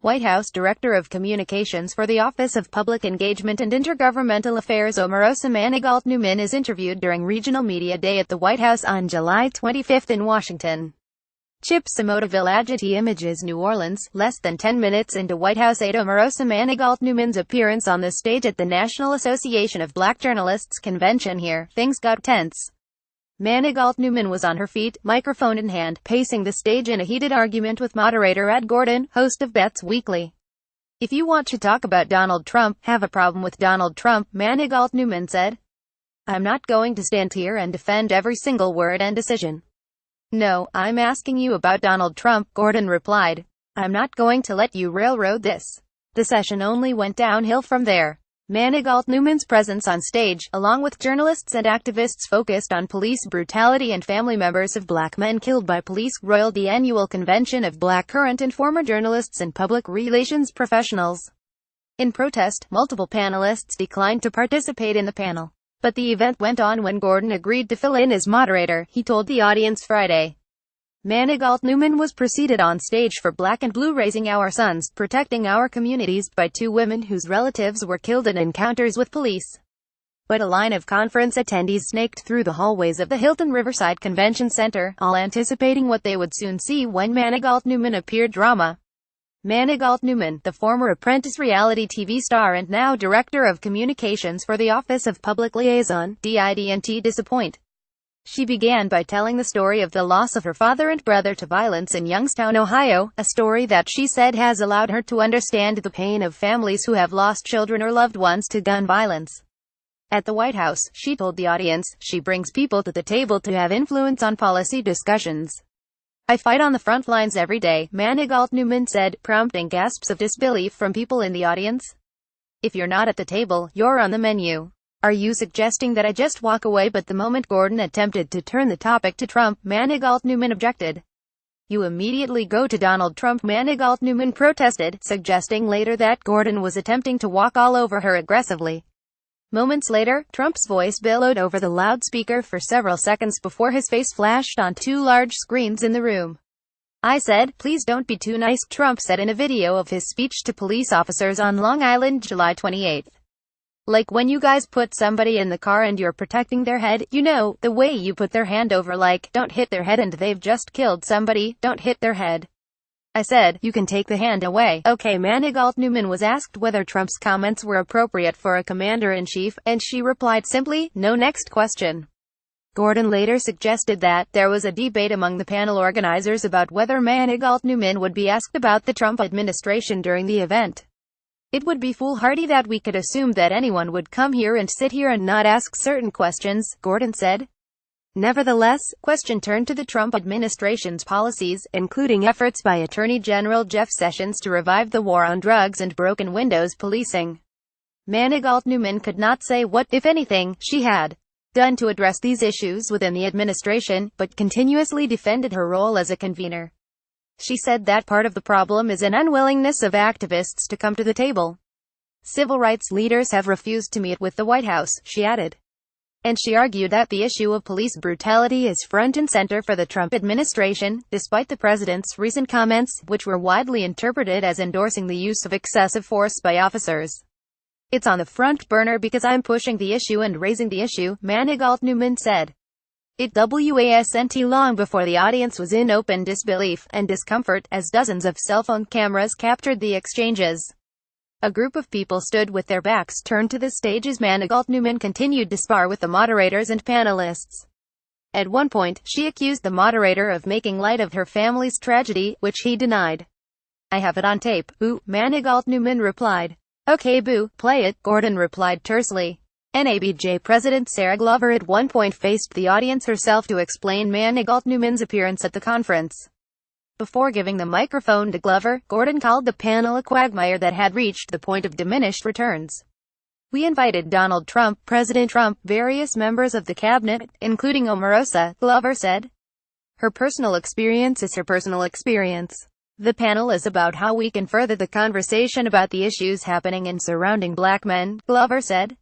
White House Director of Communications for the Office of Public Engagement and Intergovernmental Affairs Omarosa manigault-newman is interviewed during Regional Media Day at the White House on July 25 in Washington. Chipsimotoville Agitee Images, New Orleans. Less than 10 minutes into White House aide Omarosa manigault-newman's appearance on the stage at the National Association of Black Journalists convention here, things got tense. Manigault-Newman was on her feet, microphone in hand, pacing the stage in a heated argument with moderator Ed Gordon, host of Bets Weekly. "If you want to talk about Donald Trump, have a problem with Donald Trump," Manigault-Newman said. "I'm not going to stand here and defend every single word and decision. No, I'm asking you about Donald Trump," Gordon replied. "I'm not going to let you railroad this." The session only went downhill from there. Manigault-Newman's presence on stage, along with journalists and activists focused on police brutality and family members of black men killed by police, roiled the annual convention of black current and former journalists and public relations professionals. In protest, multiple panelists declined to participate in the panel. But the event went on when Gordon agreed to fill in as moderator, he told the audience Friday. Manigault-Newman was preceded on stage for Black and Blue Raising Our Sons, Protecting Our Communities, by two women whose relatives were killed in encounters with police. But a line of conference attendees snaked through the hallways of the Hilton Riverside Convention Center, all anticipating what they would soon see when Manigault-Newman appeared. Drama. Manigault-Newman, the former Apprentice reality TV star and now Director of Communications for the Office of Public Liaison, didn't disappoint. She began by telling the story of the loss of her father and brother to violence in Youngstown, Ohio, a story that she said has allowed her to understand the pain of families who have lost children or loved ones to gun violence. At the White House, she told the audience, she brings people to the table to have influence on policy discussions. "I fight on the front lines every day," Manigault-Newman said, prompting gasps of disbelief from people in the audience. "If you're not at the table, you're on the menu. Are you suggesting that I just walk away?" But the moment Gordon attempted to turn the topic to Trump, Manigault-Newman objected. "You immediately go to Donald Trump," Manigault-Newman protested, suggesting later that Gordon was attempting to walk all over her aggressively. Moments later, Trump's voice billowed over the loudspeaker for several seconds before his face flashed on two large screens in the room. "I said, please don't be too nice," Trump said in a video of his speech to police officers on Long Island, July 28. "Like when you guys put somebody in the car and you're protecting their head, you know, the way you put their hand over, like, don't hit their head and they've just killed somebody, don't hit their head. I said, you can take the hand away, okay?" Manigault-Newman was asked whether Trump's comments were appropriate for a commander-in-chief, and she replied simply, "No." Next question. Gordon later suggested that there was a debate among the panel organizers about whether Manigault-Newman would be asked about the Trump administration during the event. "It would be foolhardy that we could assume that anyone would come here and sit here and not ask certain questions," Gordon said. Nevertheless, question turned to the Trump administration's policies, including efforts by Attorney General Jeff Sessions to revive the war on drugs and broken windows policing. Manigault-Newman could not say what, if anything, she had done to address these issues within the administration, but continuously defended her role as a convener. She said that part of the problem is an unwillingness of activists to come to the table. "Civil rights leaders have refused to meet with the White House," she added. And she argued that the issue of police brutality is front and center for the Trump administration, despite the president's recent comments, which were widely interpreted as endorsing the use of excessive force by officers. "It's on the front burner because I'm pushing the issue and raising the issue," Manigault-Newman said. It wasn't long before the audience was in open disbelief and discomfort, as dozens of cell phone cameras captured the exchanges. A group of people stood with their backs turned to the stage as Manigault-Newman continued to spar with the moderators and panelists. At one point, she accused the moderator of making light of her family's tragedy, which he denied. "I have it on tape, boo," Manigault-Newman replied. "Okay boo, play it," Gordon replied tersely. NABJ President Sarah Glover at one point faced the audience herself to explain Manigault-Newman's appearance at the conference. Before giving the microphone to Glover, Gordon called the panel a quagmire that had reached the point of diminished returns. "We invited Donald Trump, President Trump, various members of the cabinet, including Omarosa," Glover said. "Her personal experience is her personal experience. The panel is about how we can further the conversation about the issues happening and surrounding black men," Glover said.